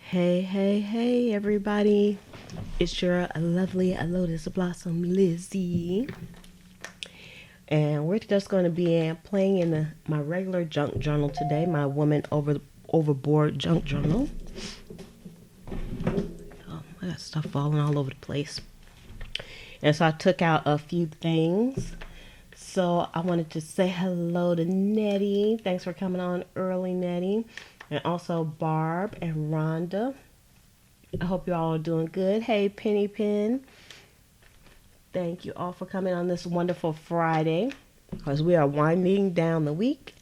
Hey, hey, hey, everybody. It's your lovely Lotus Blossom Lizzie. And we're just going to be playing in my regular junk journal today, my Overboard junk journal. Oh, I got stuff falling all over the place. And so I took out a few things. So I wanted to say hello to Nettie. Thanks for coming on early, Nettie. And also Barb and Rhonda. I hope you all are doing good. Hey, Penny Pen. Thank you all for coming on this wonderful Friday, because we are winding down the week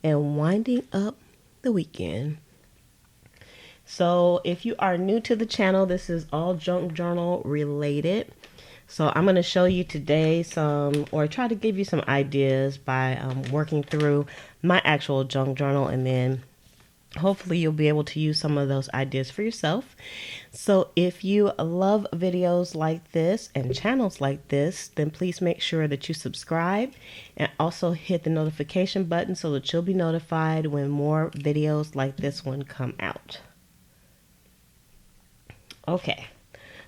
and winding up the weekend. So if you are new to the channel, this is all junk journal related. So I'm going to show you today or try to give you some ideas by working through my actual junk journal, and then hopefully you'll be able to use some of those ideas for yourself. So if you love videos like this and channels like this, then please make sure that you subscribe and also hit the notification button so that you'll be notified when more videos like this one come out. Okay,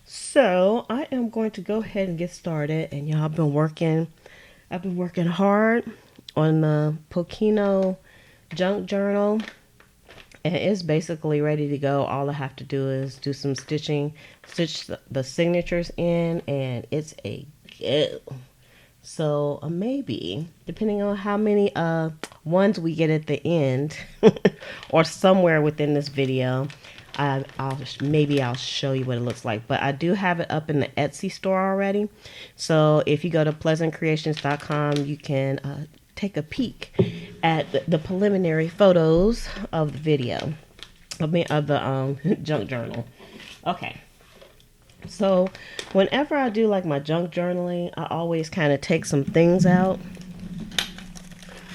so I am going to go ahead and get started. And y'all, I've been working hard on the Pokino junk journal. And it's basically ready to go. All I have to do is do some stitching, stitch the signatures in, and it's a go. So maybe, depending on how many ones we get at the end, or somewhere within this video, I'll show you what it looks like. But I do have it up in the Etsy store already. So if you go to pleasantcreations.com, you can take a peek at the preliminary photos of the video, of the junk journal. Okay, so whenever I do like my junk journaling, I always kind of take some things out.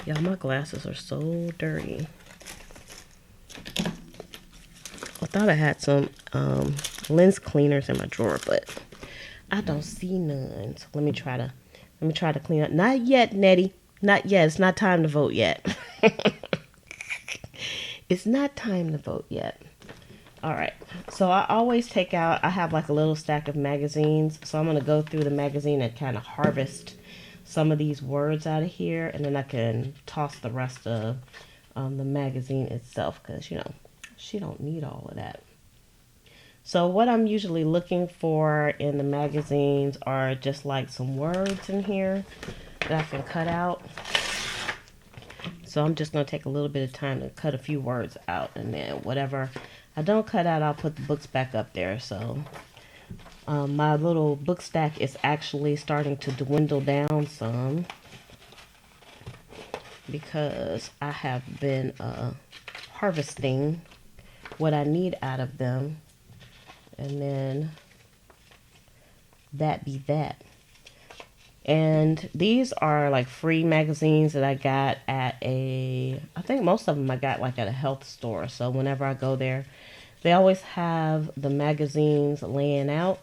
Y'all, my glasses are so dirty. I thought I had some lens cleaners in my drawer, but I don't see none. So let me try to clean up. Not yet, Nettie. Not yet. It's not time to vote yet. It's not time to vote yet. All right. So I always take out, I have like a little stack of magazines. So I'm going to go through the magazine and kind of harvest some of these words out of here. And then I can toss the rest of the magazine itself, because, you know, she don't need all of that. So what I'm usually looking for in the magazines are just like some words in here that I can cut out. So I'm just going to take a little bit of time to cut a few words out, and then whatever I don't cut out, I'll put the books back up there. So my little book stack is actually starting to dwindle down some, because I have been harvesting what I need out of them, and then that be that. And these are like free magazines that I got at I think most of them I got like at a health store. So whenever I go there, they always have the magazines laying out,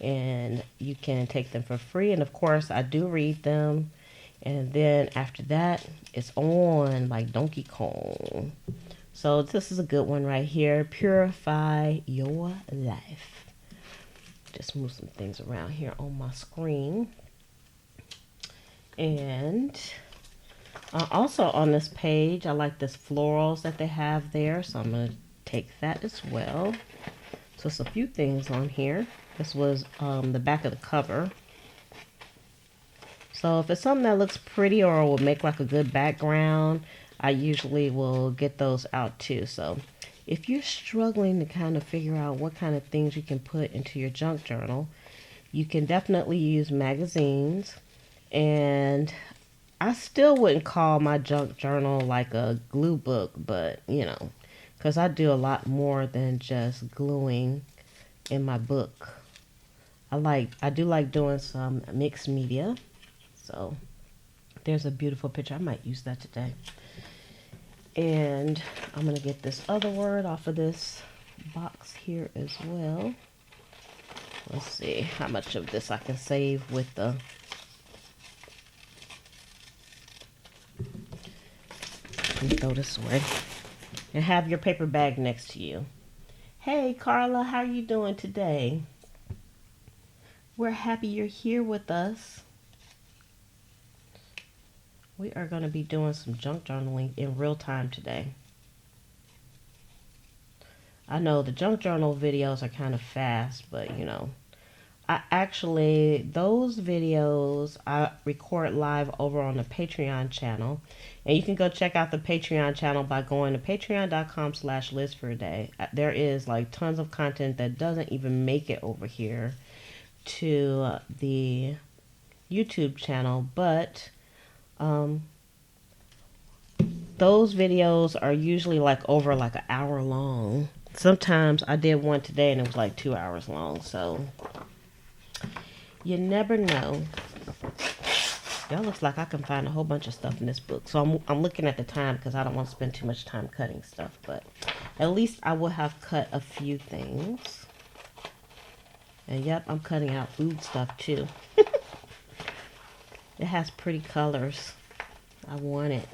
and you can take them for free. And of course I do read them. And then after that, it's on like Donkey Kong. So this is a good one right here. Purify Your Life. Just move some things around here on my screen. And also on this page, I like this florals that they have there, so I'm going to take that as well. So it's a few things on here. This was the back of the cover. So if it's something that looks pretty or will make like a good background, I usually will get those out too. So if you're struggling to kind of figure out what kind of things you can put into your junk journal, you can definitely use magazines. And I still wouldn't call my junk journal like a glue book, but you know, because I do a lot more than just gluing in my book. I do like doing some mixed media. So there's a beautiful picture. I might use that today. And I'm going to get this other word off of this box here as well. Let's see how much of this I can save with the throw this away. And have your paper bag next to you. Hey Carla, how are you doing today? We're happy you're here with us. We are going to be doing some junk journaling in real time today. I know the junk journal videos are kind of fast, but you know, those videos I record live over on the Patreon channel. And you can go check out the Patreon channel by going to patreon.com/lizforday. There is like tons of content that doesn't even make it over here to the YouTube channel, but those videos are usually like over like an hour long. Sometimes I did one today and it was like 2 hours long, so you never know. Y'all, looks like I can find a whole bunch of stuff in this book. So I'm looking at the time because I don't want to spend too much time cutting stuff, but at least I will have cut a few things. And yep, I'm cutting out food stuff too. It has pretty colors. I want it.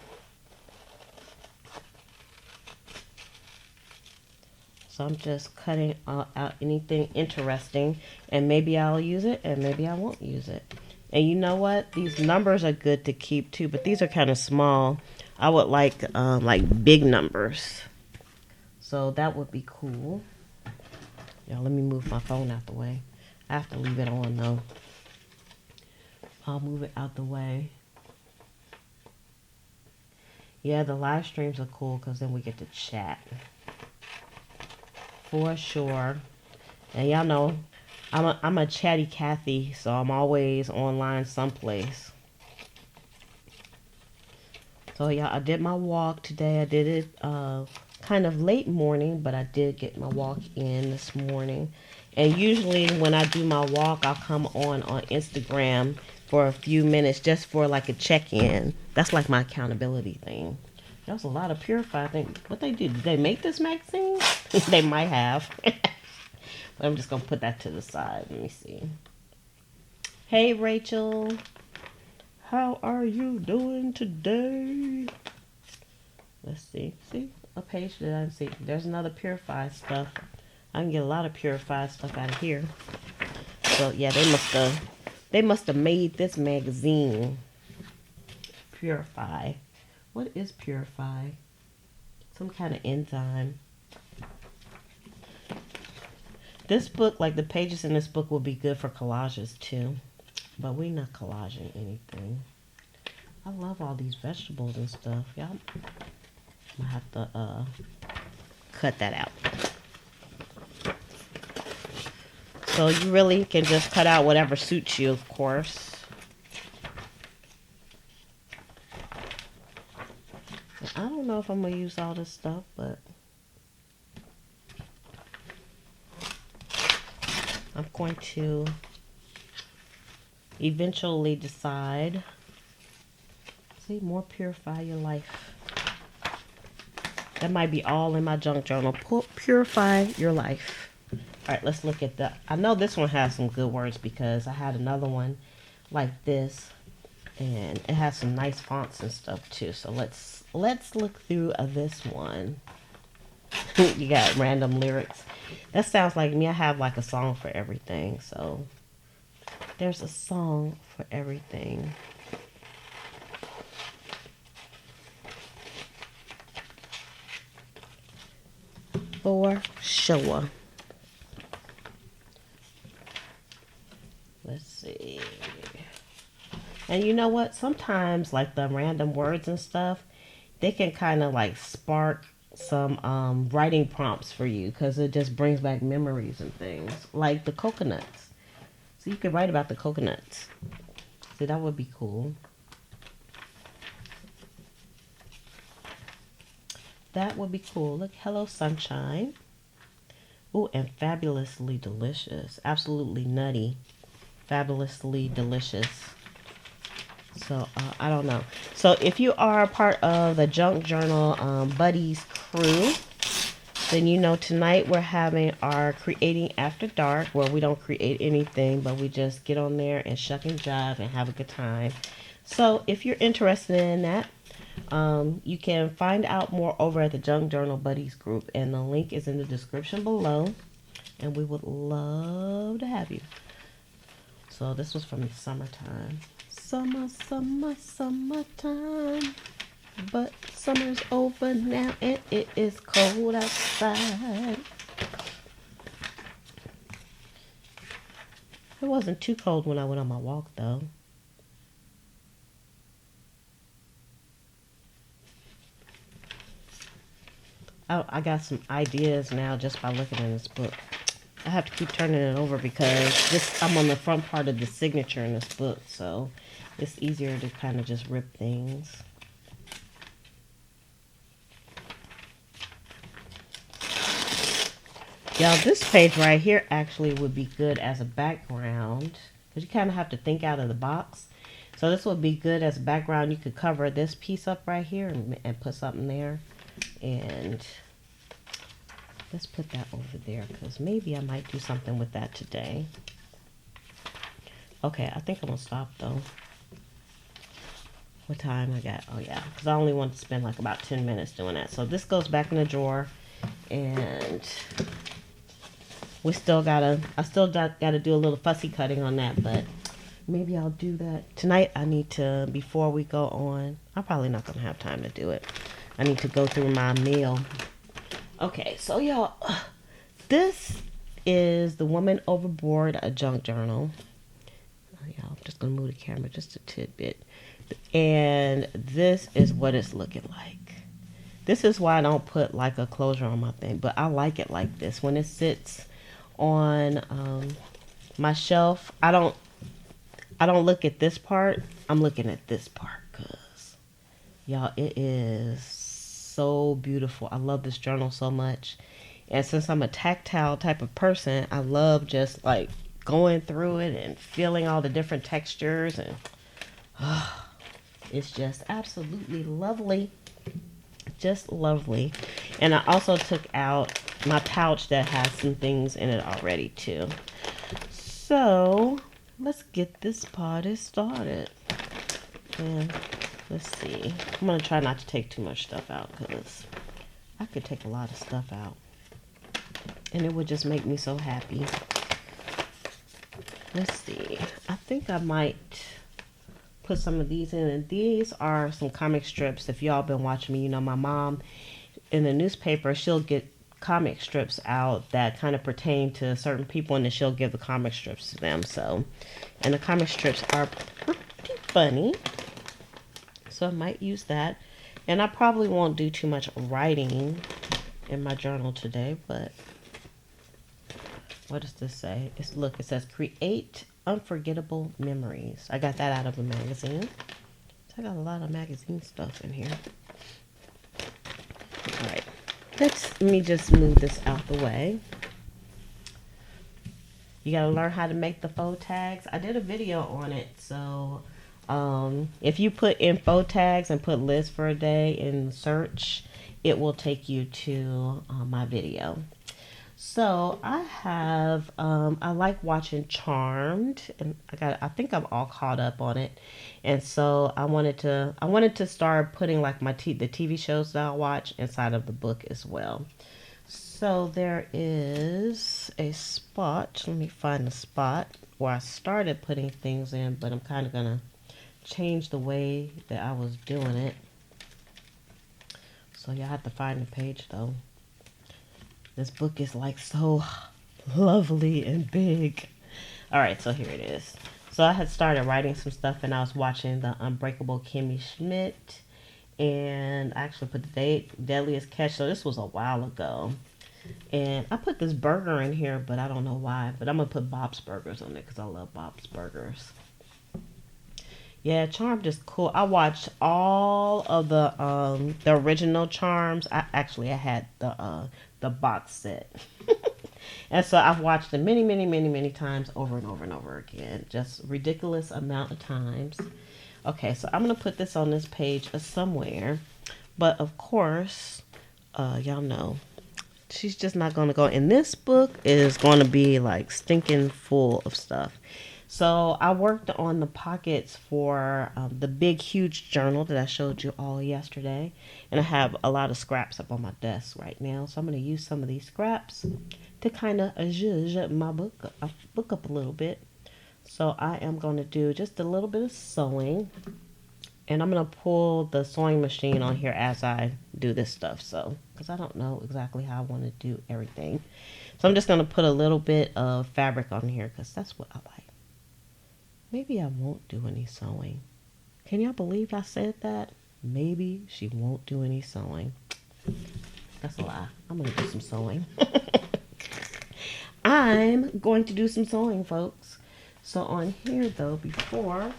So I'm just cutting out anything interesting, and maybe I'll use it and maybe I won't use it. And you know what? These numbers are good to keep too, but these are kind of small. I would like big numbers. So that would be cool. Yeah, let me move my phone out the way. I have to leave it on though. I'll move it out the way. Yeah, the live streams are cool because then we get to chat. For sure. And y'all know I'm a chatty Cathy, so I'm always online someplace. So yeah, I did my walk today. I did it kind of late morning, but I did get my walk in this morning. And usually when I do my walk, I'll come on Instagram for a few minutes just for like a check-in. That's like my accountability thing. There's a lot of Purify. I think what they do. Did they make this magazine? They might have. But I'm just going to put that to the side. Let me see. Hey, Rachel. How are you doing today? Let's see. See? A page that I didn't see. There's another Purify stuff. I can get a lot of Purify stuff out of here. So, yeah, they must have made this magazine. Purify. What is Purify? Some kind of enzyme. This book, like the pages in this book, will be good for collages too. But we're not collaging anything. I love all these vegetables and stuff. Y'all, I'm gonna have to cut that out. So you really can just cut out whatever suits you, of course. I don't know if I'm going to use all this stuff, but I'm going to eventually decide. See, more Purify Your Life. That might be all in my junk journal. Purify Your Life. All right, let's look at that. I know this one has some good words because I had another one like this. And it has some nice fonts and stuff too. So let's look through this one. You got random lyrics. That sounds like me. I have like a song for everything. So there's a song for everything. For sure. Let's see. And you know what? Sometimes, like the random words and stuff, they can kind of like spark some writing prompts for you because it just brings back memories and things. Like the coconuts. So you could write about the coconuts. So that would be cool. That would be cool. Look, hello, sunshine. Ooh, and fabulously delicious. Absolutely nutty. Fabulously delicious. So, I don't know. So, if you are a part of the Junk Journal Buddies crew, then you know tonight we're having our Creating After Dark, where we don't create anything, but we just get on there and shuck and jive and have a good time. So, if you're interested in that, You can find out more over at the Junk Journal Buddies group, and the link is in the description below, and we would love to have you. So this was from the summertime. Summertime. But summer's over now and it is cold outside. It wasn't too cold when I went on my walk though. I got some ideas now just by looking in this book. I have to keep turning it over because I'm on the front part of the signature in this book, so it's easier to kind of just rip things. Y'all, this page right here actually would be good as a background because you kind of have to think out of the box. So this would be good as a background. You could cover this piece up right here and put something there. And let's put that over there because maybe I might do something with that today. Okay, I think I'm going to stop though. What time I got? Oh yeah, because I only want to spend like about 10 minutes doing that. So this goes back in the drawer, and I still gotta do a little fussy cutting on that, but maybe I'll do that tonight. I need to, before we go on, I'm probably not gonna have time to do it. I need to go through my mail. Okay, so y'all, this is The Woman Overboard, a junk journal. Y'all, I'm just gonna move the camera just a tidbit. And this is what it's looking like. This is why I don't put like a closure on my thing, but I like it like this. When it sits on my shelf, I don't look at this part. I'm looking at this part because y'all, it is so beautiful. I love this journal so much, and since I'm a tactile type of person, I love just like going through it and feeling all the different textures, and it's just absolutely lovely. Just lovely. And I also took out my pouch that has some things in it already too. So let's get this party started. And let's see. I'm going to try not to take too much stuff out because I could take a lot of stuff out and it would just make me so happy. Let's see. I think I might put some of these in, and these are some comic strips. If y'all been watching me, you know my mom in the newspaper, she'll get comic strips out that kind of pertain to certain people, and then she'll give the comic strips to them. So, and the comic strips are pretty funny, so I might use that. And I probably won't do too much writing in my journal today, but what does this say? Look, it says create unforgettable memories. I got that out of a magazine. So I got a lot of magazine stuff in here. Alright, let me just move this out the way. You gotta learn how to make the faux tags. I did a video on it, so if you put in faux tags and put list for a day in search, it will take you to my video. So I have, I like watching Charmed, and I think I'm all caught up on it. And so I wanted to start putting like the TV shows that I watch inside of the book as well. So there is a spot, let me find the spot where I started putting things in, but I'm kind of going to change the way that I was doing it. So y'all have to find the page though. This book is like so lovely and big. All right, so here it is. So I had started writing some stuff, and I was watching the Unbreakable Kimmy Schmidt, and I actually put the Deadliest Catch. So this was a while ago, and I put this burger in here, but I don't know why. But I'm gonna put Bob's Burgers on it because I love Bob's Burgers. Yeah, Charmed is cool. I watched all of the original Charms. I had the box set. And so I've watched it many times over and over and over again. Just ridiculous amount of times. Okay, so I'm going to put this on this page somewhere. But of course, y'all know, she's just not going to go. And this book is going to be like stinking full of stuff. So I worked on the pockets for the big, huge journal that I showed you all yesterday. And I have a lot of scraps up on my desk right now. So I'm going to use some of these scraps to kind of zhuzh my book up a little bit. So I am going to do just a little bit of sewing. And I'm going to pull the sewing machine on here as I do this stuff. So, because I don't know exactly how I want to do everything. So I'm just going to put a little bit of fabric on here because that's what I like. Maybe I won't do any sewing. Can y'all believe I said that? Maybe she won't do any sewing. That's a lie. I'm going to do some sewing. I'm going to do some sewing, folks. So on here, though, before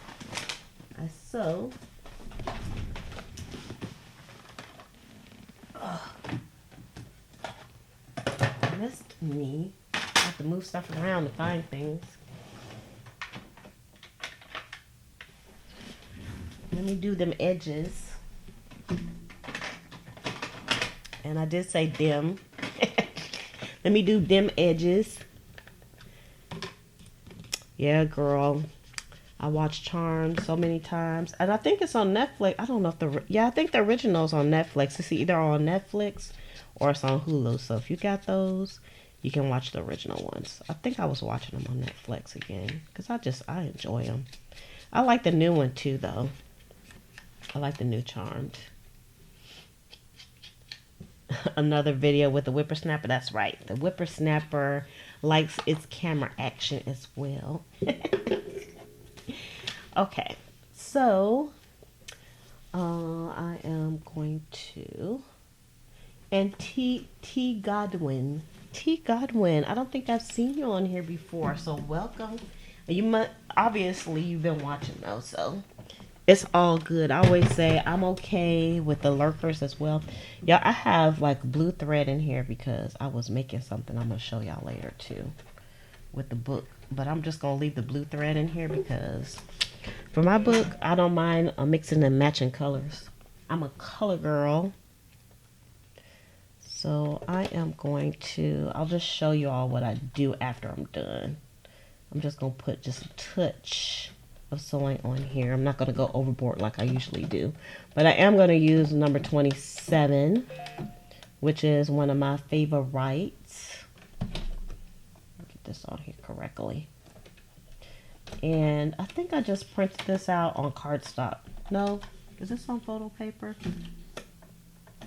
I sew, missed me. I have to move stuff around to find things. Let me do them edges. And I did say dim. Let me do dim edges. Yeah, girl. I watched Charmed so many times. And I think it's on Netflix. I don't know if I think the original's on Netflix. It's either on Netflix or it's on Hulu. So if you got those, you can watch the original ones. I think I was watching them on Netflix again. Because I enjoy them. I like the new one too, though. I like the new Charmed. Another video with the whippersnapper. That's right. The whippersnapper likes its camera action as well. Okay. So, I am going to... And T. Godwin. T. Godwin. I don't think I've seen you on here before. So, welcome. Obviously, you've been watching though, so... It's all good. I always say I'm okay with the lurkers as well. Yeah, I have like blue thread in here because I was making something I'm going to show y'all later too with the book. But I'm just going to leave the blue thread in here because for my book, I don't mind mixing and matching colors. I'm a color girl. So I am going to, I'll just show you all what I do after I'm done. I'm just going to put just a touch of sewing on here. I'm not going to go overboard like I usually do, but I am going to use number 27, which is one of my favorites. Get this on here correctly. And I think I just printed this out on cardstock. No, is this on photo paper?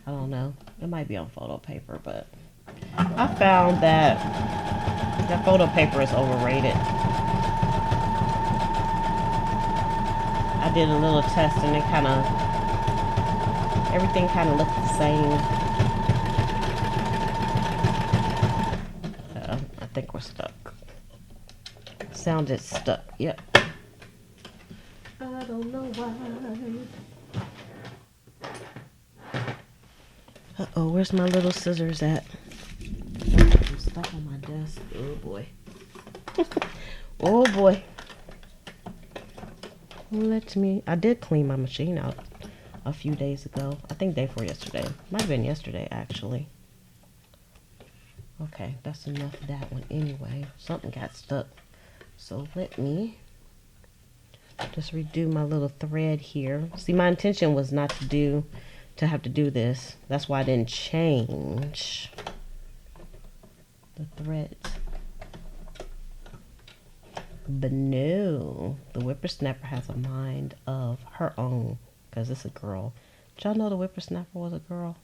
I don't know. It might be on photo paper, but I found that photo paper is overrated. I did a little test and it everything kind of looked the same. I think we're stuck. Sounded stuck, yep. I don't know why. Uh-oh, where's my little scissors at? I'm stuck on my desk. Oh boy. Oh boy. I did clean my machine out a few days ago. I think day before yesterday. Might have been yesterday, actually. Okay, that's enough of that one anyway. Something got stuck. So let me just redo my little thread here. See, my intention was not to have to do this. That's why I didn't change the threads. But no, the whippersnapper has a mind of her own because it's a girl. Did y'all know the whippersnapper was a girl?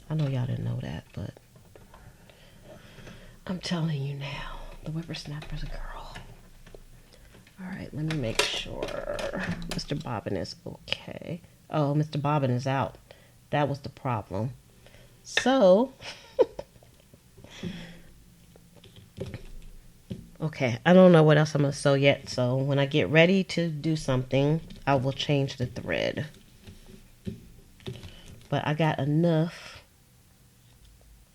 I know y'all didn't know that, but I'm telling you now, the whippersnapper's a girl. All right, let me make sure Mr. Bobbin is okay. Oh, Mr. Bobbin is out. That was the problem. So... Okay, I don't know what else I'm going to sew yet, so when I get ready to do something, I will change the thread. But I got enough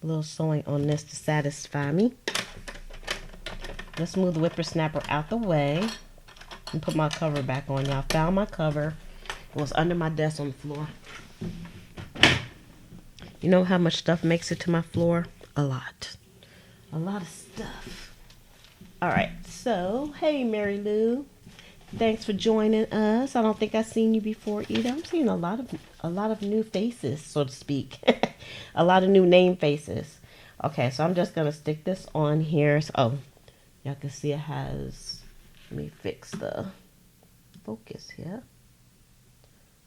little sewing on this to satisfy me. Let's move the whippersnapper out the way and put my cover back on. Y'all found my cover. It was under my desk on the floor. You know how much stuff makes it to my floor? A lot. A lot of stuff. All right, so, hey, Mary Lou. Thanks for joining us. I don't think I've seen you before either. I'm seeing a lot of new faces, so to speak. A lot of new name faces. Okay, so I'm just gonna stick this on here. So, oh, y'all can see it has. Let me fix the focus here.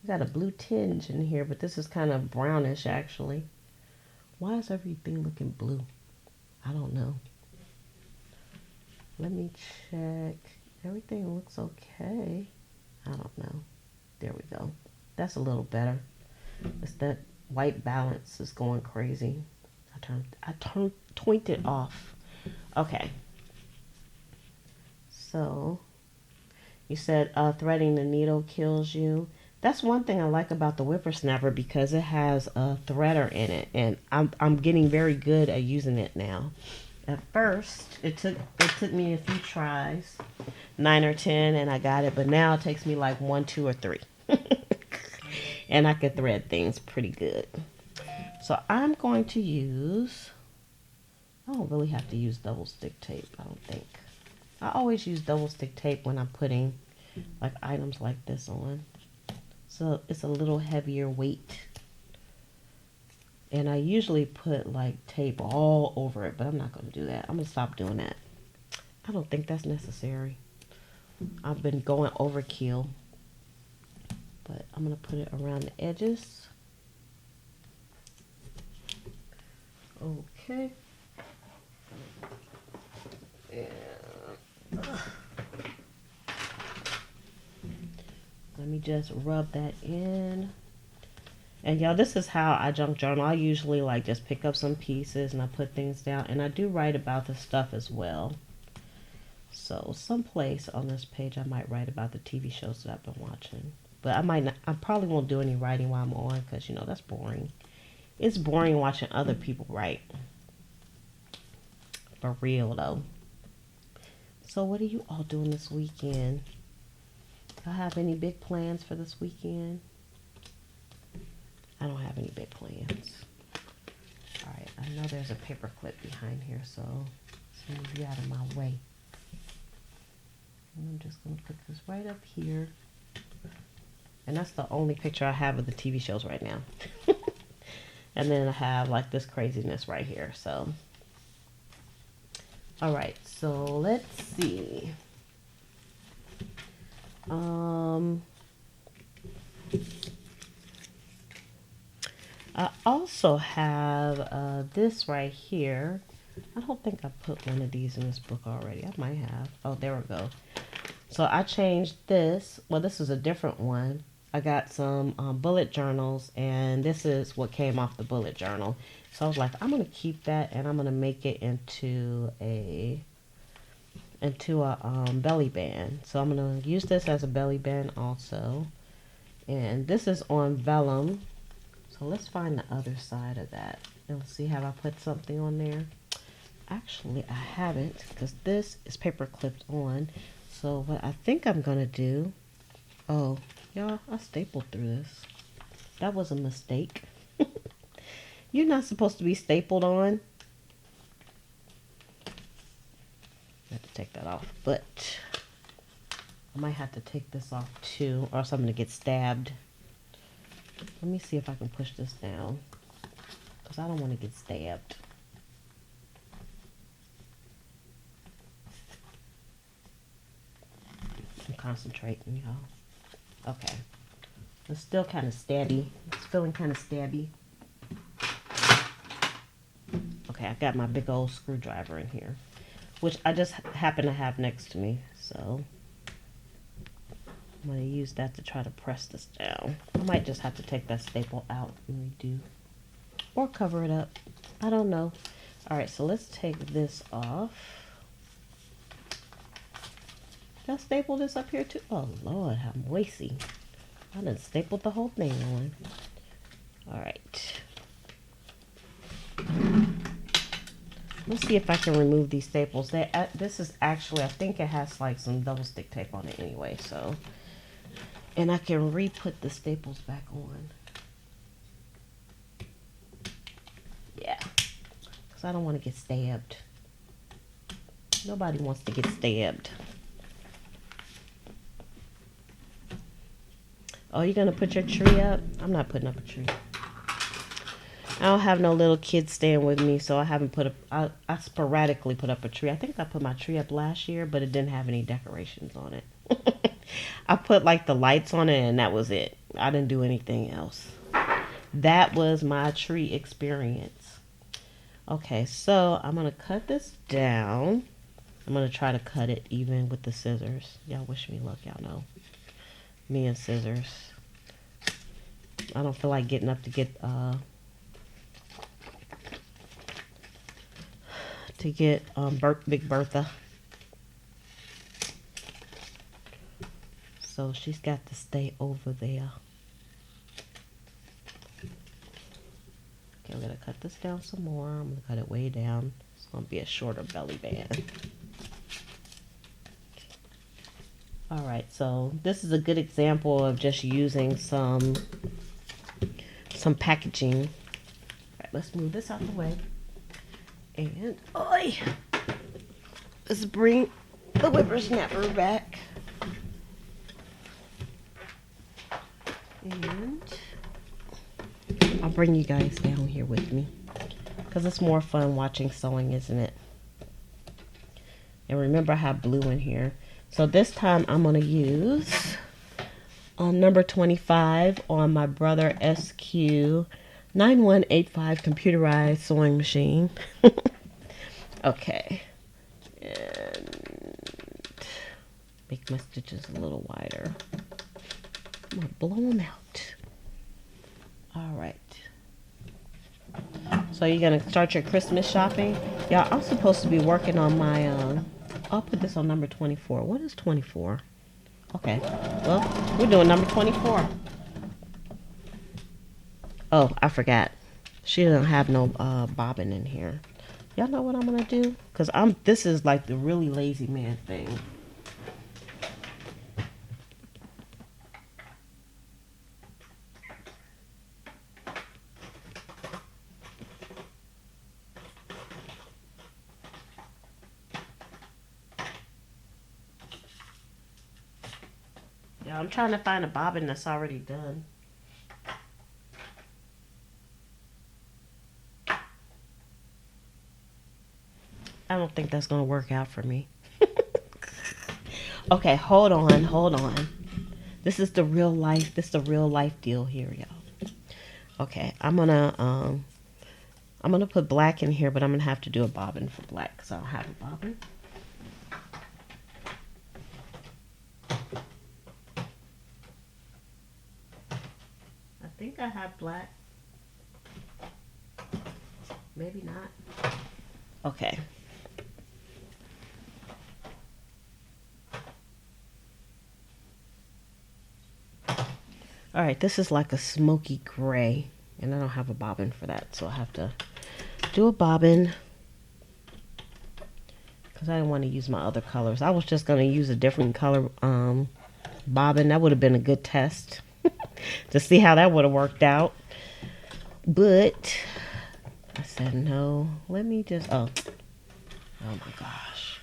Got a blue tinge in here, but this is kind of brownish actually. Why is everything looking blue? I don't know. Let me check. Everything looks okay. I don't know. There we go. That's a little better. It's that white balance is going crazy. I turned it off. Okay. So you said threading the needle kills you. That's one thing I like about the whippersnapper because it has a threader in it, and I'm getting very good at using it now. At first, it took me a few tries, 9 or 10, and I got it. But now it takes me like 1, 2, or 3, and I can thread things pretty good. So I'm going to use. I don't really have to use double stick tape. I don't think. I always use double stick tape when I'm putting like items like this on. So it's a little heavier weight. And I usually put like tape all over it, but I'm not going to do that. I'm going to stop doing that. I don't think that's necessary. I've been going overkill. But I'm going to put it around the edges. Okay. And let me just rub that in. And y'all, this is how I junk journal. I usually like just pick up some pieces and I put things down. And I do write about the stuff as well. So someplace on this page I might write about the TV shows that I've been watching. But I might not, I probably won't do any writing while I'm on because, you know, that's boring. It's boring watching other people write. For real though. So what are you all doing this weekend? Y'all have any big plans for this weekend? I don't have any big plans. Alright, I know there's a paper clip behind here, so let's move you out of my way. And I'm just going to put this right up here. And that's the only picture I have of the TV shows right now. And then I have like this craziness right here, so. Alright, so let's see. I also have this right here. I don't think I put one of these in this book already. I might have. Oh, there we go. So I changed this. Well, this is a different one. I got some bullet journals, and this is what came off the bullet journal. So I was like, I'm going to keep that, and I'm going to make it into a belly band. So I'm going to use this as a belly band also. And this is on vellum. So let's find the other side of that. And let's see, have I put something on there? Actually, I haven't, because this is paper clipped on. So what I think I'm going to do... Oh, y'all, I stapled through this. That was a mistake. You're not supposed to be stapled on. I have to take that off, but I might have to take this off too, or else I'm going to get stabbed. Let me see if I can push this down, because I don't want to get stabbed. I'm concentrating, y'all. Okay. It's still kind of stabby. It's feeling kind of stabby. Okay, I got my big old screwdriver in here, which I just happen to have next to me, so I'm going to use that to try to press this down. I might just have to take that staple out and redo, or cover it up. I don't know. Alright, so let's take this off. Did I staple this up here too? Oh Lord, how moisty. I done stapled the whole thing on. Alright. Let's see if I can remove these staples. This is actually, I think it has like some double stick tape on it anyway, so. And I can re-put the staples back on. Yeah. Because I don't want to get stabbed. Nobody wants to get stabbed. Oh, you gonna put your tree up? I'm not putting up a tree. I don't have no little kids staying with me, so I haven't put up. I sporadically put up a tree. I think I put my tree up last year, but it didn't have any decorations on it. I put like the lights on it, and that was it. I didn't do anything else. That was my tree experience. Okay, so I'm gonna cut this down. I'm gonna try to cut it even with the scissors. Y'all wish me luck, y'all know. Me and scissors. I don't feel like getting up to get Big Bertha. So she's got to stay over there. Okay, I'm gonna cut this down some more. I'm gonna cut it way down. It's gonna be a shorter belly band. Alright, so this is a good example of just using some packaging. Alright, let's move this out the way. And, let's bring the whippersnapper back. And I'll bring you guys down here with me, because it's more fun watching sewing, isn't it? And remember, I have blue in here. So this time I'm going to use number 25 on my Brother SQ 9185 computerized sewing machine. Okay. And make my stitches a little wider. I'm going to blow them out. Alright. So you're going to start your Christmas shopping. Yeah, I'm supposed to be working on my... I'll put this on number 24. What is 24? Okay. Well, we're doing number 24. Oh, I forgot. She doesn't have no bobbin in here. Y'all know what I'm going to do? Because this is like the really lazy man thing. Yeah, I'm trying to find a bobbin that's already done. I don't think that's going to work out for me. Okay, hold on. This is the real life deal here, y'all. Okay, I'm gonna put black in here, but I'm gonna have to do a bobbin for black because I don't have a bobbin. I think I have black. Maybe not. Okay. Alright, this is like a smoky gray, and I don't have a bobbin for that, so I have to do a bobbin because I didn't want to use my other colors. I was just going to use a different color bobbin. That would have been a good test to see how that would have worked out. But I said, no, let me just, oh my gosh.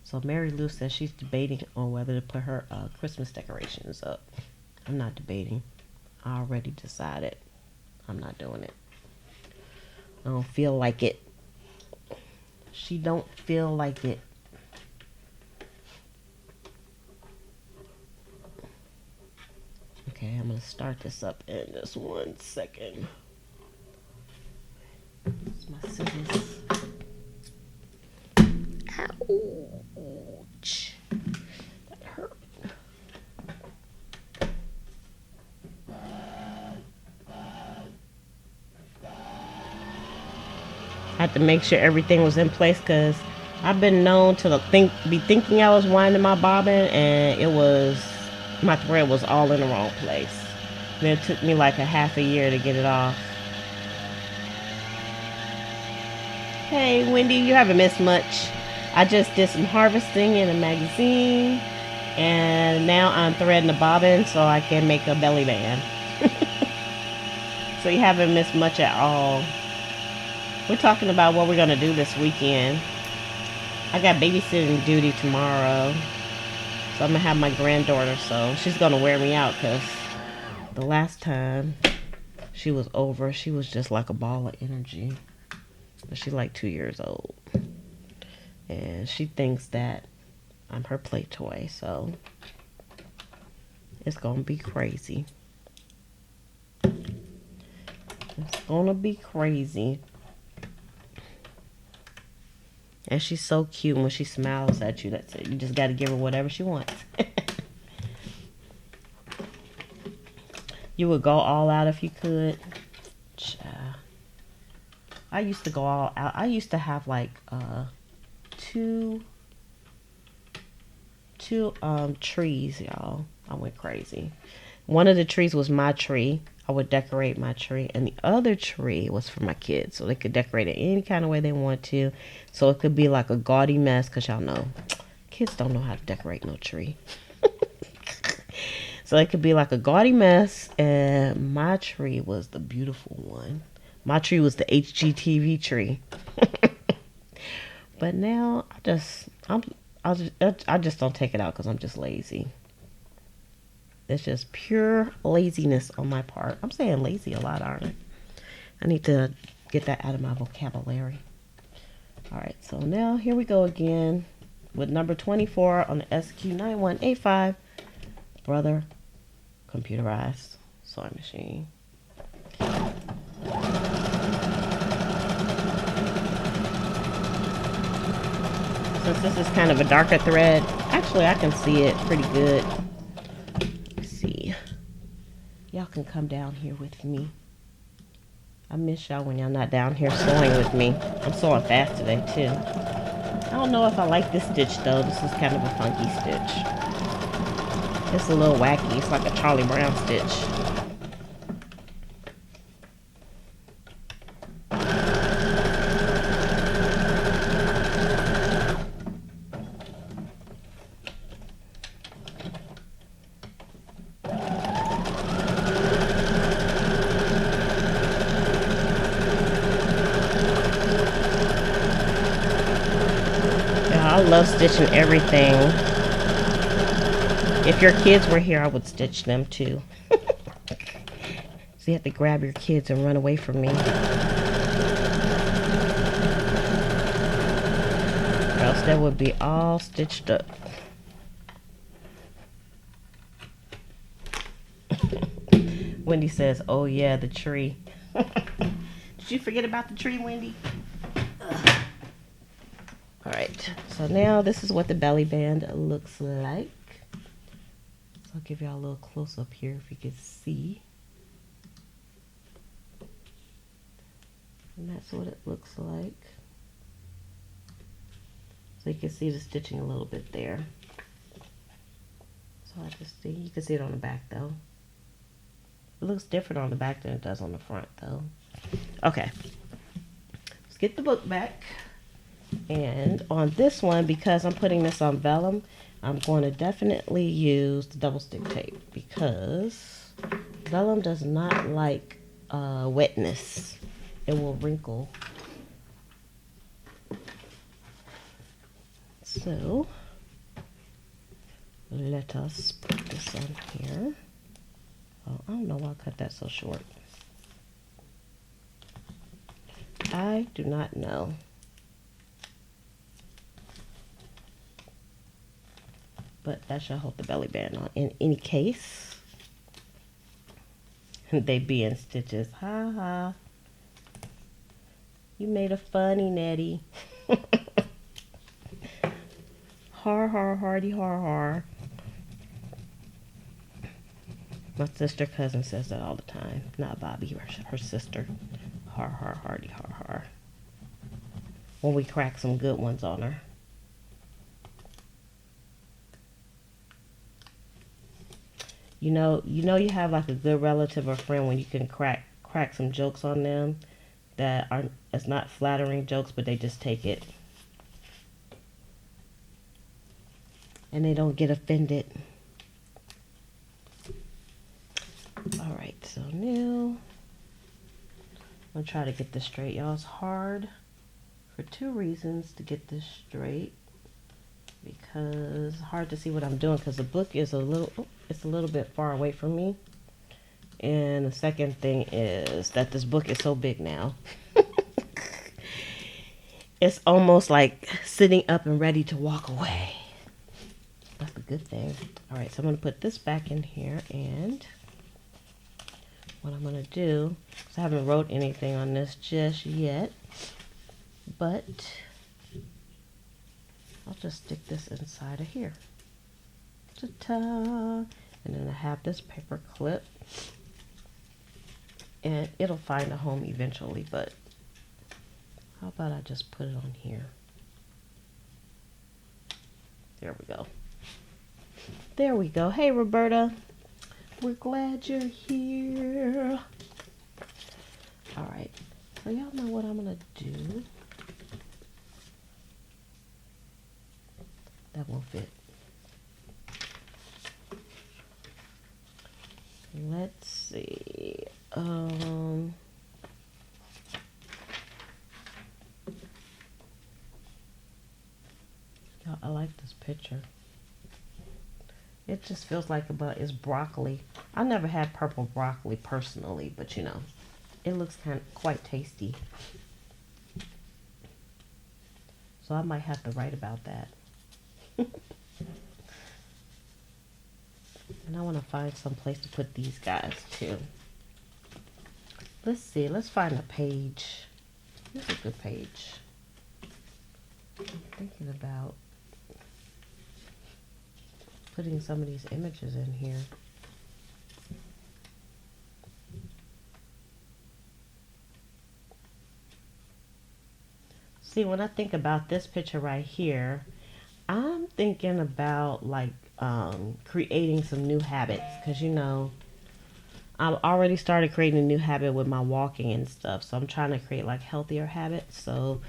So Mary Lou says she's debating on whether to put her Christmas decorations up. I'm not debating. I already decided I'm not doing it. I don't feel like it. She don't feel like it. Okay, I'm going to start this up in just 1 second. It's my scissors. Ouch. That hurt. I had to make sure everything was in place because I've been known to be thinking I was winding my bobbin, and my thread was all in the wrong place. And it took me like a half a year to get it off. Hey Wendy, you haven't missed much. I just did some harvesting in a magazine, and now I'm threading the bobbin so I can make a belly band. So you haven't missed much at all. We're talking about what we're going to do this weekend. I got babysitting duty tomorrow. So I'm gonna have my granddaughter, so she's gonna wear me out because the last time she was over, she was just like a ball of energy. But she's like 2 years old. And she thinks that I'm her play toy, so it's gonna be crazy. It's gonna be crazy. And she's so cute when she smiles at you. That's it. You just gotta give her whatever she wants. You would go all out if you could. I used to go all out. I used to have like two trees, y'all. I went crazy. One of the trees was my tree. I would decorate my tree, and the other tree was for my kids, so they could decorate it any kind of way they want to. So it could be like a gaudy mess, because y'all know kids don't know how to decorate no tree. So it could be like a gaudy mess, and my tree was the beautiful one. My tree was the HGTV tree. But now I just don't take it out because I'm just lazy. It's just pure laziness on my part. I'm saying lazy a lot, aren't I? I need to get that out of my vocabulary. All right, so now here we go again with number 24 on the SQ9185 Brother Computerized Sewing Machine. Since this is kind of a darker thread, actually I can see it pretty good. Y'all can come down here with me. I miss y'all when y'all not down here sewing with me. I'm sewing fast today too. I don't know if I like this stitch though. This is kind of a funky stitch. It's a little wacky. It's like a Charlie Brown stitch. I love stitching everything. If your kids were here, I would stitch them too. So you have to grab your kids and run away from me. Or else that would be all stitched up. Wendy says, oh yeah, the tree. Did you forget about the tree, Wendy? Alright, so now this is what the belly band looks like. So I'll give y'all a little close up here if you can see. And that's what it looks like. So you can see the stitching a little bit there. So I just see, you can see it on the back though. It looks different on the back than it does on the front though. Okay, let's get the book back. And on this one, because I'm putting this on vellum, I'm going to definitely use the double stick tape because vellum does not like wetness. It will wrinkle. So let us put this on here. Oh, I don't know why I cut that so short. I do not know. But that shall hold the belly band on. In any case, they be in stitches. Ha ha. You made a funny, Nettie. Har har hardy har har. My sister cousin says that all the time. Not Bobby, her sister. Har har hardy har har. When we crack some good ones on her. You know you have like a good relative or friend when you can crack some jokes on them that are, it's not flattering jokes, but they just take it. And they don't get offended. Alright, so now I'm gonna try to get this straight. Y'all, it's hard for two reasons to get this straight. because it's hard to see what I'm doing because the book is it's a little bit far away from me. And the second thing is that this book is so big now. It's almost like sitting up and ready to walk away. That's a good thing. All right, so I'm going to put this back in here, and what I'm going to do, because I haven't wrote anything on this just yet, but I'll just stick this inside of here. Ta-ta! And then I have this paper clip, and it'll find a home eventually, but how about I just put it on here? There we go. There we go. Hey, Roberta. We're glad you're here. All right. So y'all know what I'm going to do. That won't fit. Let's see. Y'all, I like this picture. It just feels like it's broccoli. I never had purple broccoli personally, but you know, it looks quite tasty. So I might have to write about that. And I want to find some place to put these guys too. Let's see. Let's find a page. This is a good page. I'm thinking about putting some of these images in here. See, when I think about this picture right here, I'm thinking about like creating some new habits, because you know, I've already started creating a new habit with my walking and stuff, so I'm trying to create like healthier habits. So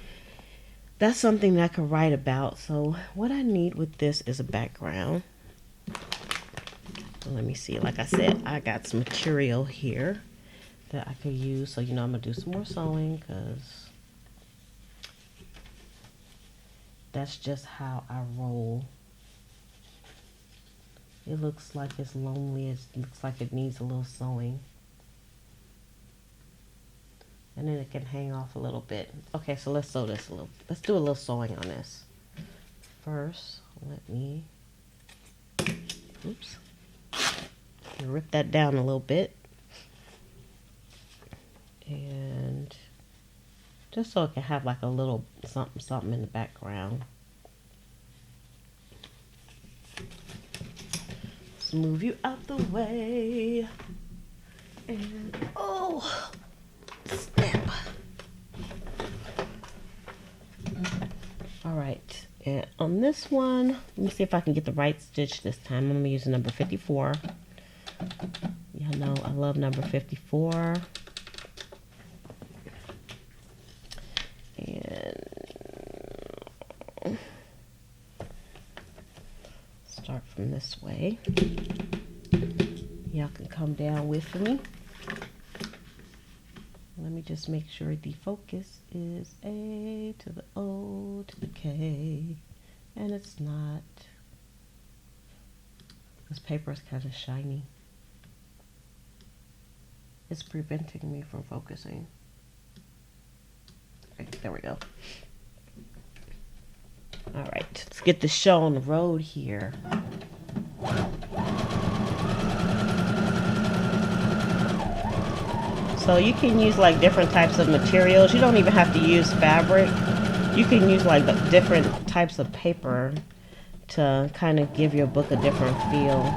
that's something that I could write about. So what I need with this is a background. So let me see. Like I said, I got some material here that I could use. So you know, I'm gonna do some more sewing because that's just how I roll. It looks like it's lonely. It looks like it needs a little sewing. And then it can hang off a little bit. Okay, so let's sew this a little. Let's do a little sewing on this. First, let me, oops, rip that down a little bit. And just so it can have like a little something in the background. Let's move you out the way. And oh, snap. All right, and on this one, let me see if I can get the right stitch this time. I'm gonna use number 54. Y'all know I love number 54. And start from this way. Y'all can come down with me. Let me just make sure the focus is A to the O to the K, and it's not. This paper is kind of shiny. It's preventing me from focusing. Okay, there we go. All right, let's get the show on the road here. So you can use like different types of materials. You don't even have to use fabric. You can use like the different types of paper to kind of give your book a different feel.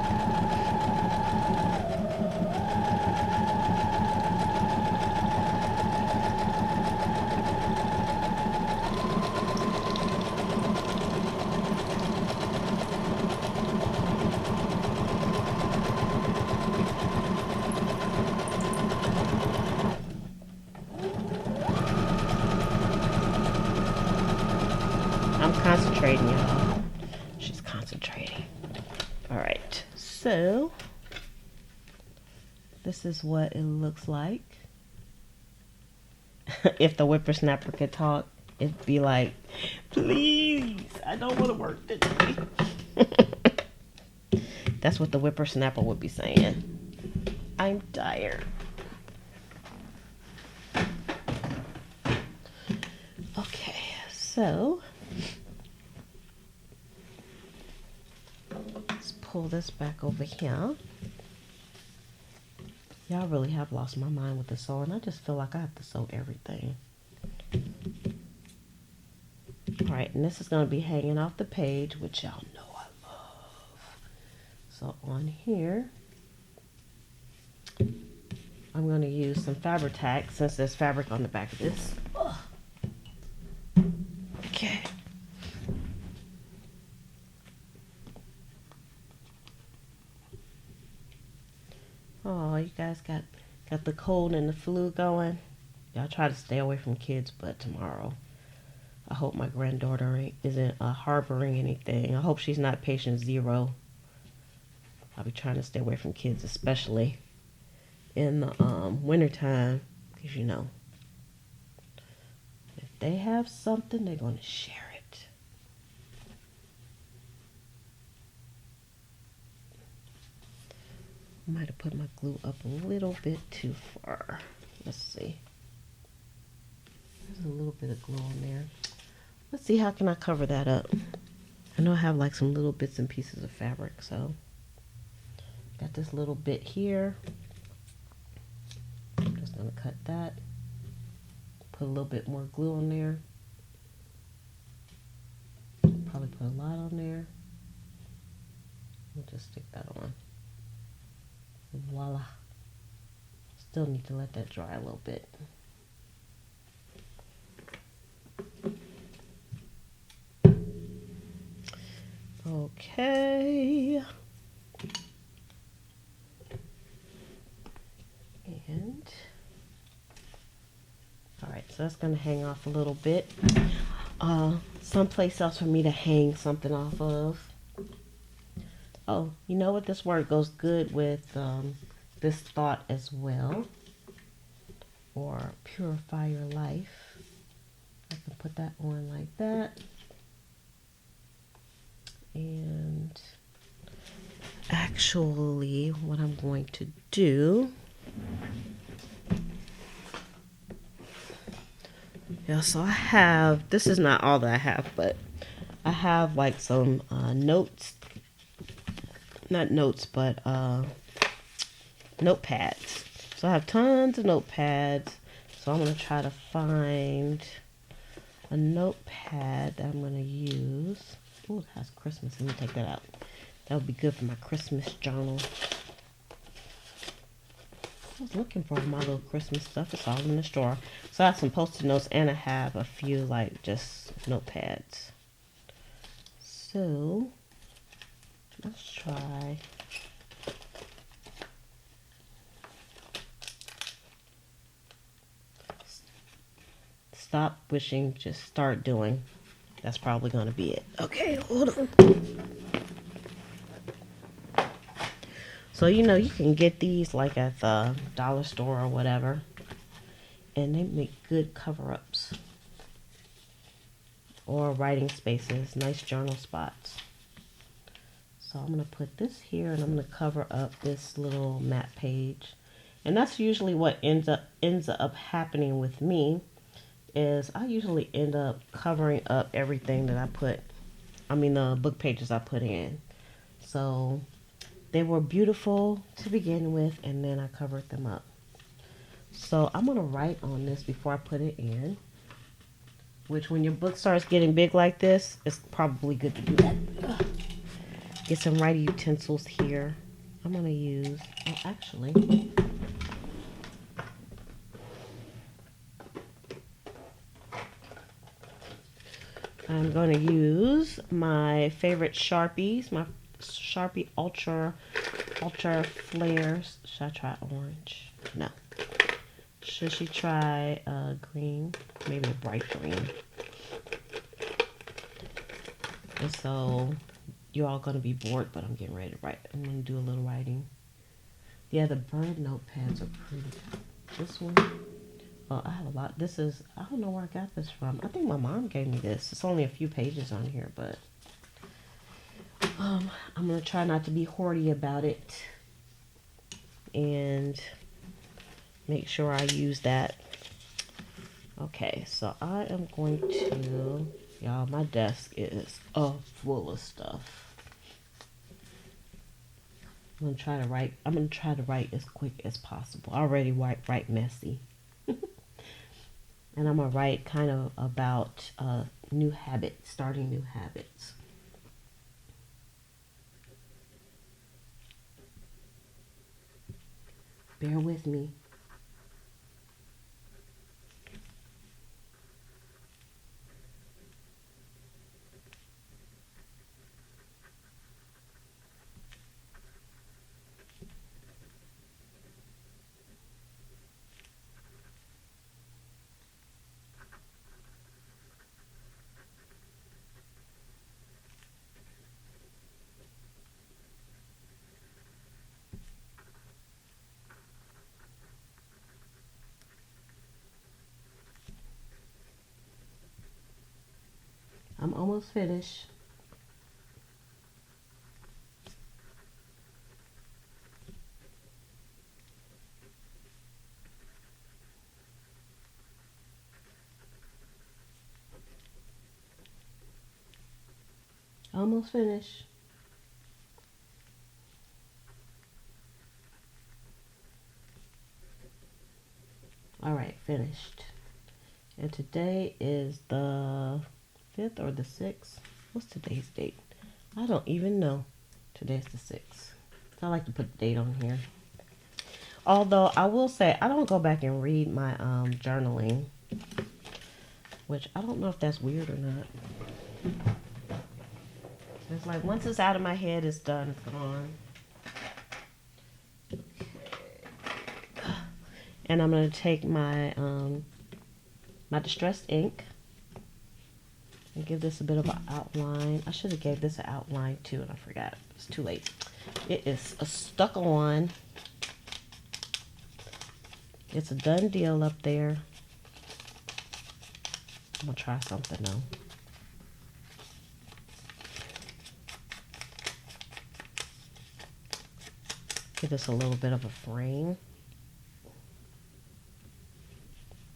I'm concentrating, y'all. She's concentrating. All right, so this is what it looks like. If the whippersnapper could talk. It'd be like, please, I don't want to work today. That's what the whippersnapper would be saying. I'm tired. Okay, so let's pull this back over here. Y'all really have lost my mind with the sewing. I just feel like I have to sew everything. Alright, and this is going to be hanging off the page, which y'all know I love. So on here, I'm going to use some fabric tack since there's fabric on the back of this. Ugh. Okay. Oh, you guys got the cold and the flu going. Y'all try to stay away from kids, but tomorrow, I hope my granddaughter isn't harboring anything. I hope she's not patient 0. I'll be trying to stay away from kids, especially in the wintertime, because you know, if they have something, they're going to share it. I might have put my glue up a little bit too far. Let's see. There's a little bit of glue on there. Let's see, how can I cover that up? I know I have like some little bits and pieces of fabric, so got this little bit here. I'm just gonna cut that. Put a little bit more glue on there. Probably put a lot on there. We'll just stick that on. Voila. Still need to let that dry a little bit. Okay. And all right, so that's going to hang off a little bit. Someplace else for me to hang something off of. Oh, you know what? This word goes good with this thought as well. Or purify your life. I can put that on like that. And actually, what I'm going to do, yeah, so I have, this is not all that I have, but I have like some notes, not notes, but notepads. So I have tons of notepads. So I'm going to try to find a notepad that I'm going to use. Oh, it has Christmas. Let me take that out. That would be good for my Christmas journal. I was looking for my little Christmas stuff. It's all in the drawer. So I have some Post-it notes and I have a few like just notepads. So let's try. Stop wishing, just start doing. That's probably going to be it. Okay, hold on. So, you know, you can get these like at the dollar store or whatever. And they make good cover-ups. Or writing spaces, nice journal spots. So I'm going to put this here and I'm going to cover up this little map page. And that's usually what ends up happening with me. Is I usually end up covering up everything that I put, the book pages I put in. So they were beautiful to begin with, and then I covered them up. So I'm going to write on this before I put it in, which when your book starts getting big like this, it's probably good to do that. Get some writing utensils here. I'm going to use, actually, I'm going to use my favorite Sharpies, my Sharpie Ultra Flares. Should I try orange? No. Should she try green? Maybe a bright green. And so you're all going to be bored, but I'm getting ready to write. I'm going to do a little writing. Yeah, the bird notepads are pretty. This one, Oh, I have a lot. This is, I don't know where I got this from. I think my mom gave me this. It's only a few pages on here, but I'm going to try not to be hoardy about it and make sure I use that. Okay, so I am going to, y'all, my desk is full of stuff. I'm going to try to write as quick as possible. I already write messy. And I'm going to write kind of about new habits, starting new habits. Bear with me. I'm almost finished. Almost finished. All right, finished. And today is the 5th or the 6th. What's today's date? I don't even know. Today's the 6th. So I like to put the date on here. Although I will say I don't go back and read my journaling, which I don't know if that's weird or not. It's like once it's out of my head, it's done, it's gone. And I'm going to take my my distressed ink and give this a bit of an outline. I should have gave this an outline too, and I forgot. It's too late. It is a stuck on. It's a done deal up there. I'm going to try something though. Give this a little bit of a frame.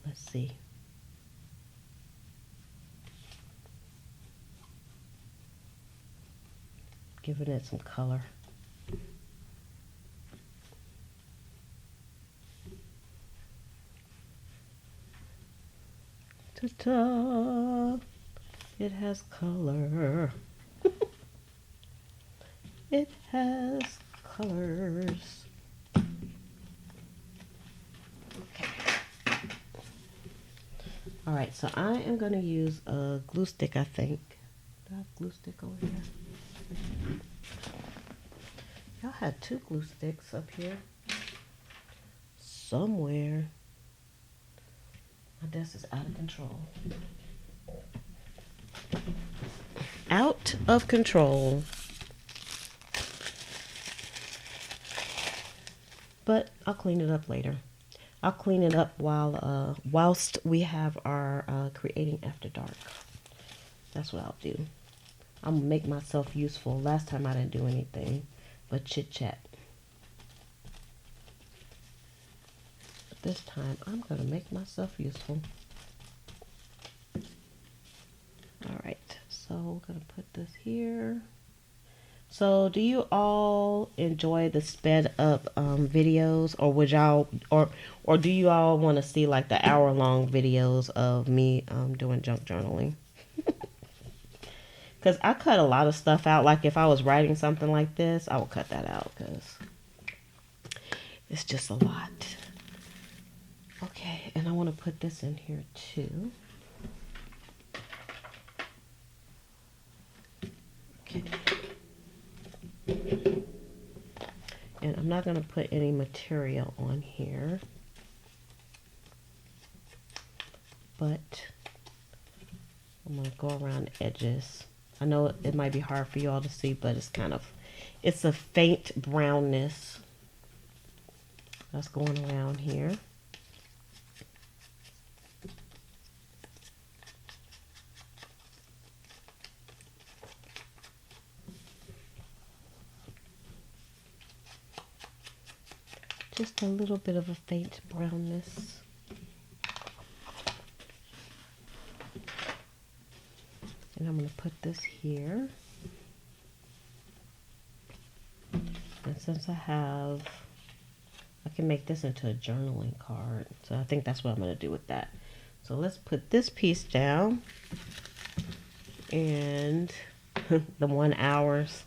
Let's see. Giving it some color. Ta-da! It has color. It has colors. Okay. All right, so I am going to use a glue stick, I think. Do I have glue stick over here? Y'all had 2 glue sticks up here. Somewhere. My desk is out of control. Out of control. But I'll clean it up later. I'll clean it up whilst we have our creating after dark. That's what I'll do. I'm gonna make myself useful. Last time I didn't do anything but chit chat. But this time I'm gonna make myself useful. All right, so we're gonna put this here. So do you all enjoy the sped up videos, or would y'all or do you all want to see like the hour-long videos of me doing junk journaling? Because I cut a lot of stuff out. Like if I was writing something like this, I would cut that out because it's just a lot. Okay, and I want to put this in here too. Okay. And I'm not going to put any material on here, but I'm going to go around the edges. I know it might be hard for you all to see, but it's a faint brownness that's going around here. just a little bit of a faint brownness. And I'm going to put this here. And since I can make this into a journaling card. So I think that's what I'm going to do with that. So let's put this piece down. And the 1 hours.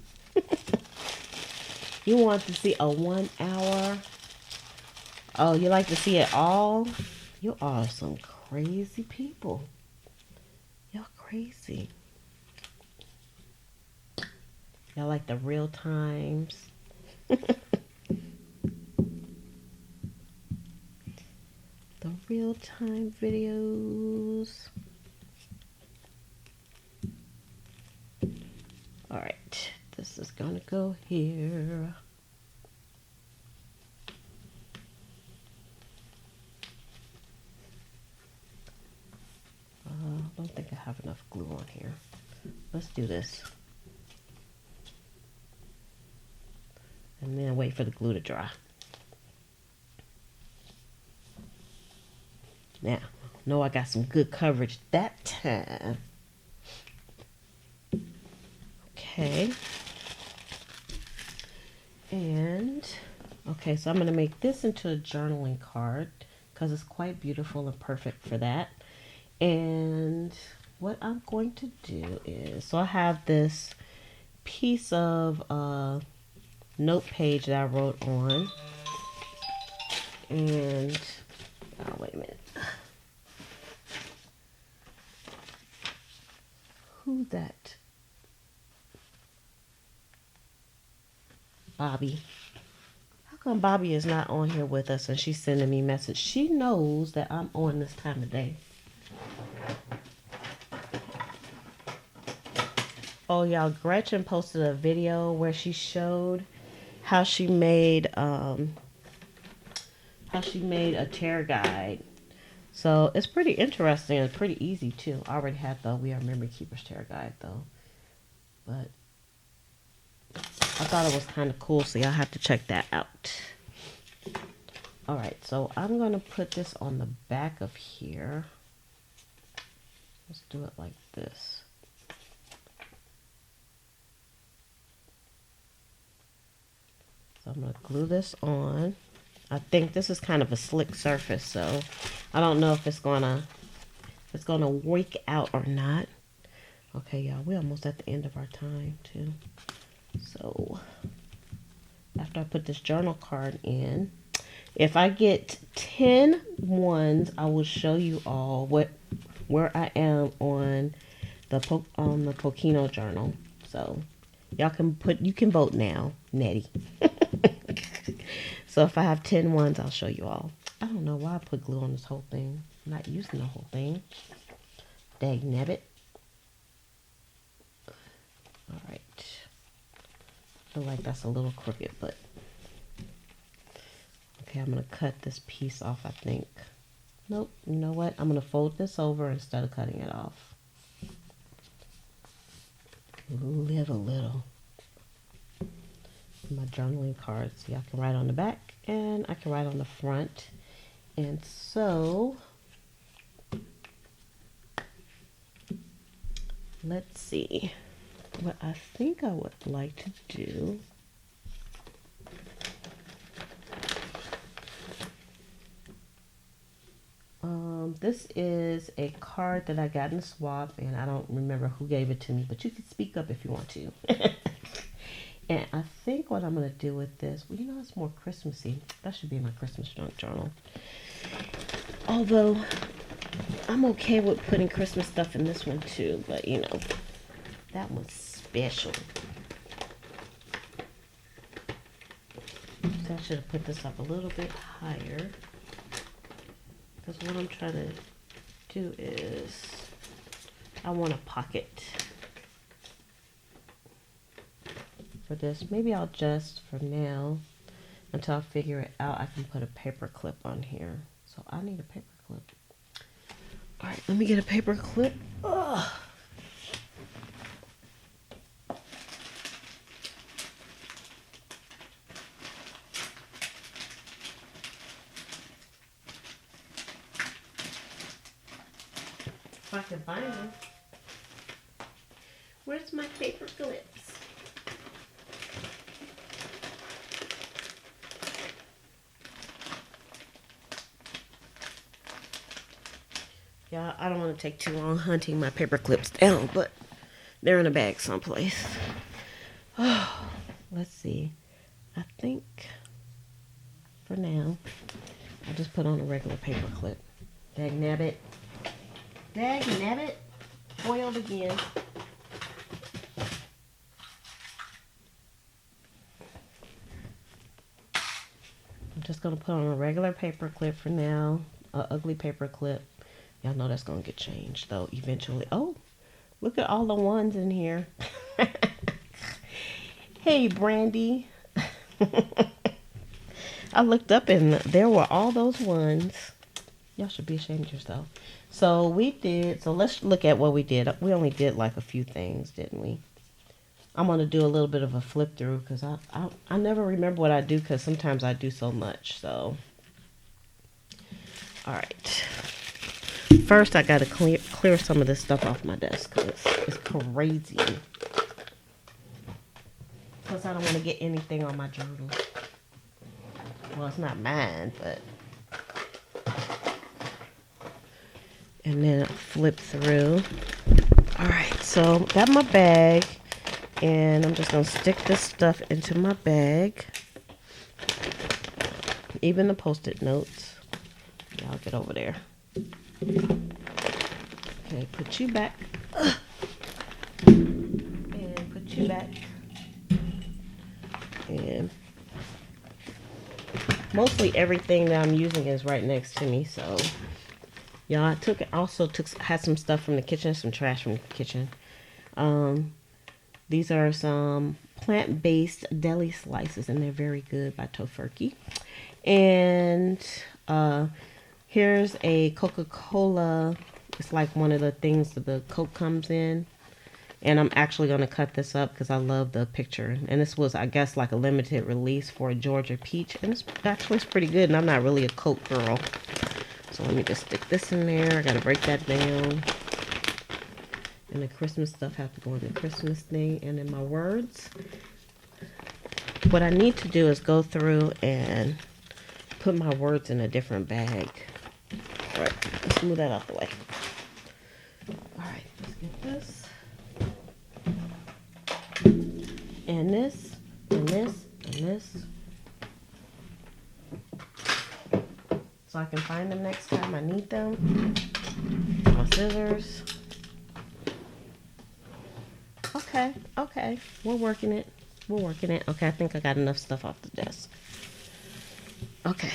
You want to see a 1 hour? Oh, you like to see it all? You are some crazy people. Y'all crazy. Y'all like the real times. The real time videos. All right, this is gonna go here. I don't think I have enough glue on here. Let's do this. And then wait for the glue to dry. Now, know I got some good coverage that time. Okay. And, okay, so I'm going to make this into a journaling card because it's quite beautiful and perfect for that. And what I'm going to do is, so I have this piece of note page that I wrote on. And, oh, wait a minute. Who's that? Bobby. How come Bobby is not on here with us and she's sending me message? She knows that I'm on this time of day. Oh, y'all, Gretchen posted a video where she showed how she made a tear guide. So it's pretty interesting and pretty easy too. I already had the We Are Memory Keepers tear guide though, but I thought it was kind of cool, so y'all have to check that out. All right, so I'm gonna put this on the back of here. Let's do it like this. So I'm gonna glue this on. I think this is kind of a slick surface, so I don't know if it's gonna wake out or not. Okay, y'all, we're almost at the end of our time too. So after I put this journal card in, if I get 10 ones, I will show you all where I am on the Pokino journal. So y'all you can vote now, Nettie. So if I have 10 ones, I'll show you all. I don't know why I put glue on this whole thing. I'm not using the whole thing. Dag nabbit. All right. I feel like that's a little crooked, but okay, I'm gonna cut this piece off, I think. Nope, you know what? I'm gonna fold this over instead of cutting it off. Live a little. My journaling cards, so y'all can write on the back and I can write on the front. And so let's see what I think I would like to do. This is a card that I got in the swap, and I don't remember who gave it to me, but you can speak up if you want to. And I think what I'm going to do with this, well, you know, it's more Christmassy. That should be my Christmas junk journal. Although, I'm okay with putting Christmas stuff in this one too, but you know, that one's special. So I should have put this up a little bit higher. Because what I'm trying to do is, I want a pocket for this. Maybe I'll just, for now, until I figure it out, I can put a paper clip on here. So I need a paper clip. All right, let me get a paper clip. Ugh. I can find them. Where's my paper clips? Yeah, I don't want to take too long hunting my paper clips down, but they're in a bag someplace. Oh, let's see. I think for now, I'll just put on a regular paper clip. Dag nabbit. Dag nabbit. Foiled again. I'm just going to put on a regular paper clip for now. An ugly paper clip. Y'all know that's going to get changed, though, eventually. Oh, look at all the ones in here. Hey, Brandy. I looked up and there were all those ones. Y'all should be ashamed of yourself. So let's look at what we did. We only did like a few things, didn't we? I'm going to do a little bit of a flip through because I never remember what I do because sometimes I do so much. So, all right. First, I got to clear some of this stuff off my desk because it's crazy. Plus, I don't want to get anything on my journal. Well, it's not mine, but... And then flip through. All right, so got my bag. And I'm just going to stick this stuff into my bag. Even the Post-it notes. Y'all get over there. Okay, put you back. And put you back. And mostly everything that I'm using is right next to me, so y'all, I had some stuff from the kitchen, some trash from the kitchen. These are some plant-based deli slices, and they're very good by Tofurky. And here's a Coca-Cola. It's like one of the things that the Coke comes in. And I'm actually going to cut this up because I love the picture. And this was, I guess, like a limited release for Georgia Peach. And it's pretty good. And I'm not really a Coke girl. So let me just stick this in there. I got to break that down. And the Christmas stuff have to go in the Christmas thing. And in my words, what I need to do is go through and put my words in a different bag. All right, let's move that out the way. All right, let's get this. And this, and this, and this. So I can find them next time I need them. My scissors. Okay. We're working it. Okay, I think I got enough stuff off the desk. Okay.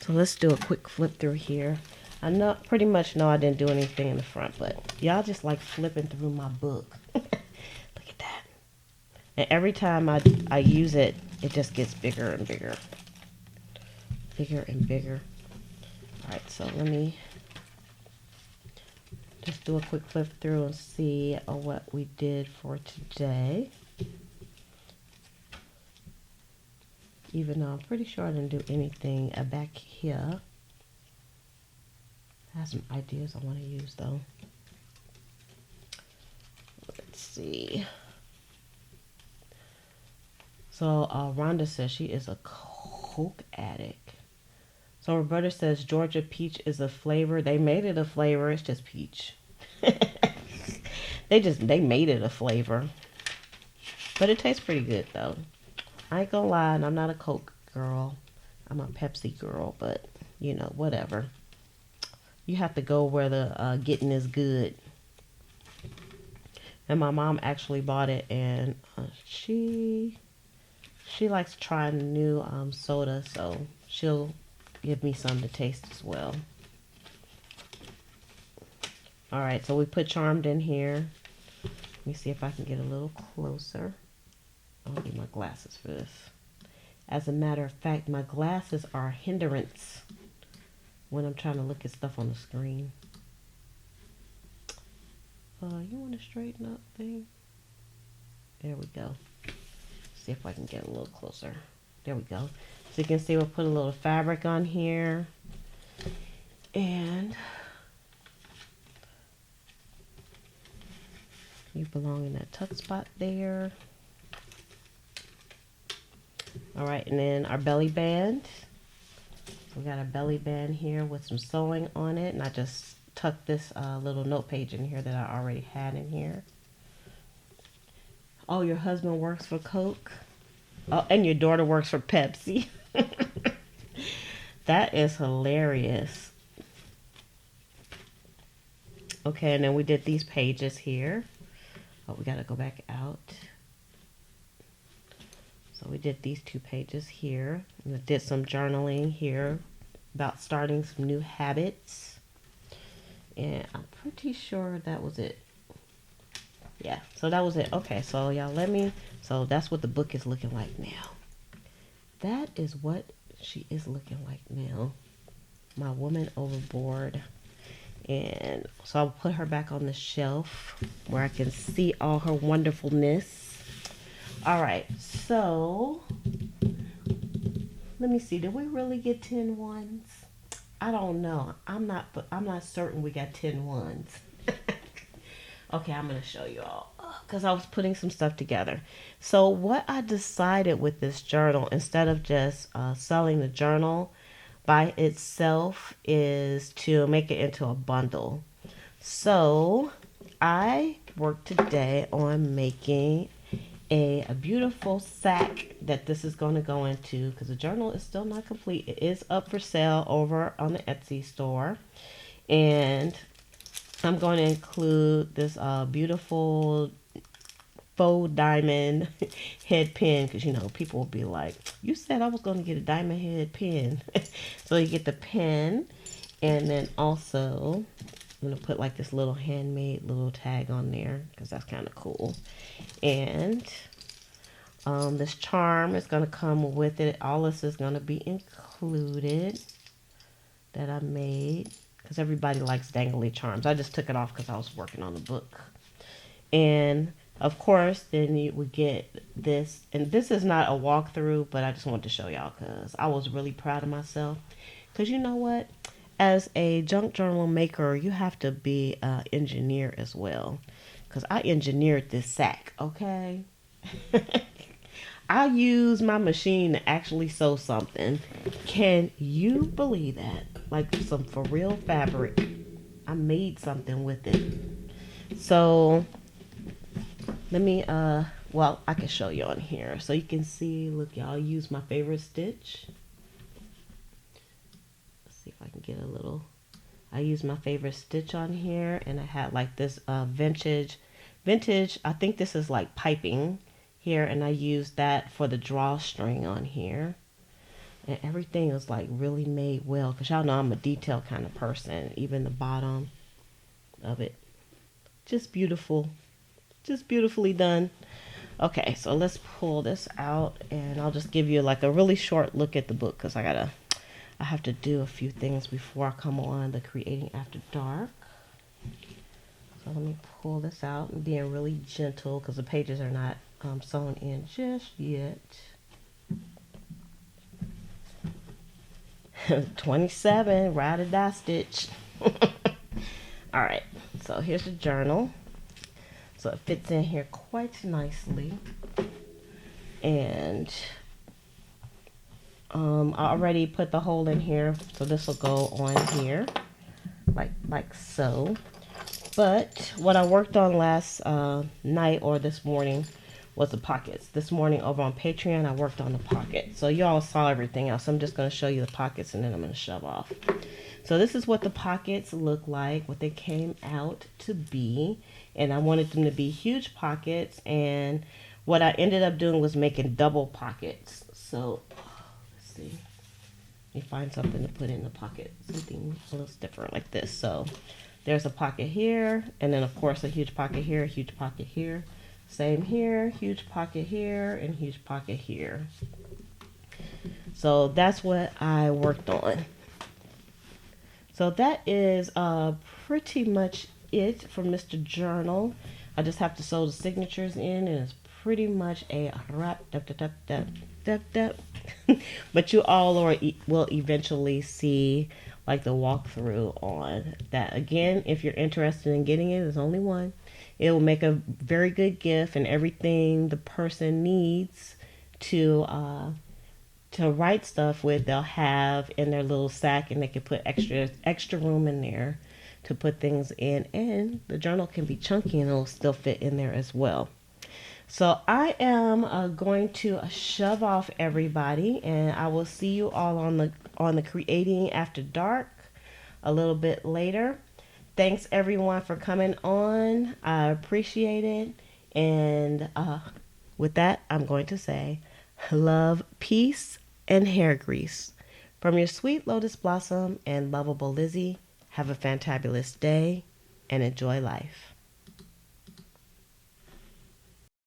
So let's do a quick flip through here. I pretty much know I didn't do anything in the front, but y'all just like flipping through my book. Look at that. And every time I use it, it just gets bigger and bigger. Bigger and bigger. Alright, so let me just do a quick flip through and see what we did for today. Even though I'm pretty sure I didn't do anything back here. I have some ideas I want to use though. Let's see. So Rhonda says she is a Coke addict. So Roberta says Georgia Peach is a flavor. They made it a flavor. It's just peach. They made it a flavor. But it tastes pretty good though. I ain't gonna lie, I'm not a Coke girl. I'm a Pepsi girl, but you know, whatever. You have to go where the getting is good. And my mom actually bought it, and she likes trying new soda, so she'll give me some to taste as well. All right, so we put Charmed in here. Let me see if I can get a little closer. I'll need my glasses for this. As a matter of fact, my glasses are a hindrance when I'm trying to look at stuff on the screen. You want to straighten up thing? There we go. See if I can get a little closer. There we go. So you can see we'll put a little fabric on here. And belong in that tuck spot there. All right, and then our belly band. We got a belly band here with some sewing on it, and I just tucked this little note page in here that I already had in here. Oh, your husband works for Coke? Oh, and your daughter works for Pepsi. That is hilarious. Okay, and then we did these pages here. Oh, we got to go back out. So we did these 2 pages here. We did some journaling here about starting some new habits. And I'm pretty sure that was it. Yeah, so that was it. Okay, so y'all so that's what the book is looking like now. That is what she is looking like now. My woman overboard. And so I'll put her back on the shelf where I can see all her wonderfulness. All right, so let me see. Did we really get 10 ones? I don't know. I'm not certain we got 10 ones. Okay, I'm going to show you all because I was putting some stuff together. So what I decided with this journal, instead of just selling the journal by itself, is to make it into a bundle. So I worked today on making a beautiful sack that this is going to go into, because the journal is still not complete. It is up for sale over on the Etsy store, and I'm going to include this beautiful faux diamond head pin, because you know people will be like, you said I was going to get a diamond head pin. So you get the pen, and then also I'm going to put like this little handmade little tag on there because that's kind of cool. And this charm is going to come with it. All this is going to be included that I made, because everybody likes dangly charms. I just took it off because I was working on the book. And of course, then you would get this. And this is not a walkthrough, but I just wanted to show y'all because I was really proud of myself. Because you know what? As a junk journal maker, you have to be an engineer as well. Because I engineered this sack, okay? I used my machine to actually sew something. Can you believe that? Like some for real fabric. I made something with it. So let me well, I can show you on here. So you can see, look, y'all, use my favorite stitch. Let's see if I can get a little. I use my favorite stitch on here, and I had like this vintage, I think this is like piping here, and I used that for the drawstring on here. And everything is like really made well, because y'all know I'm a detail kind of person. Even the bottom of it, just beautiful, just beautifully done. Okay, so let's pull this out, and I'll just give you like a really short look at the book, because I have to do a few things before I come on the Creating After Dark. So let me pull this out. I'm being really gentle because the pages are not sewn in just yet. 27, ride or die stitch. All right, so here's the journal. So it fits in here quite nicely. And I already put the hole in here, so this will go on here like so. But what I worked on last night or this morning was the pockets. This morning over on Patreon, I worked on the pockets. So you all saw everything else. I'm just going to show you the pockets, and then I'm going to shove off. So this is what the pockets look like, what they came out to be. And I wanted them to be huge pockets. And what I ended up doing was making double pockets. So let's see. Let me find something to put in the pocket. Something a little different like this. So there's a pocket here. And then, of course, a huge pocket here, a huge pocket here. Same here, huge pocket here, and huge pocket here. So that's what I worked on. So that is pretty much it for Mr. Journal. I just have to sew the signatures in, and it's pretty much a wrap. But you all will eventually see like the walkthrough on that. Again, if you're interested in getting it, there's only one. It will make a very good gift, and everything the person needs to write stuff with, they'll have in their little sack, and they can put extra room in there to put things in, and the journal can be chunky and it'll still fit in there as well. So I am going to shove off everybody, and I will see you all on the Creating After Dark a little bit later. Thanks everyone for coming on. I appreciate it. And with that, I'm going to say love, peace, and hair grease. From your sweet Lotus Blossom and lovable Lizzie, have a fantabulous day and enjoy life.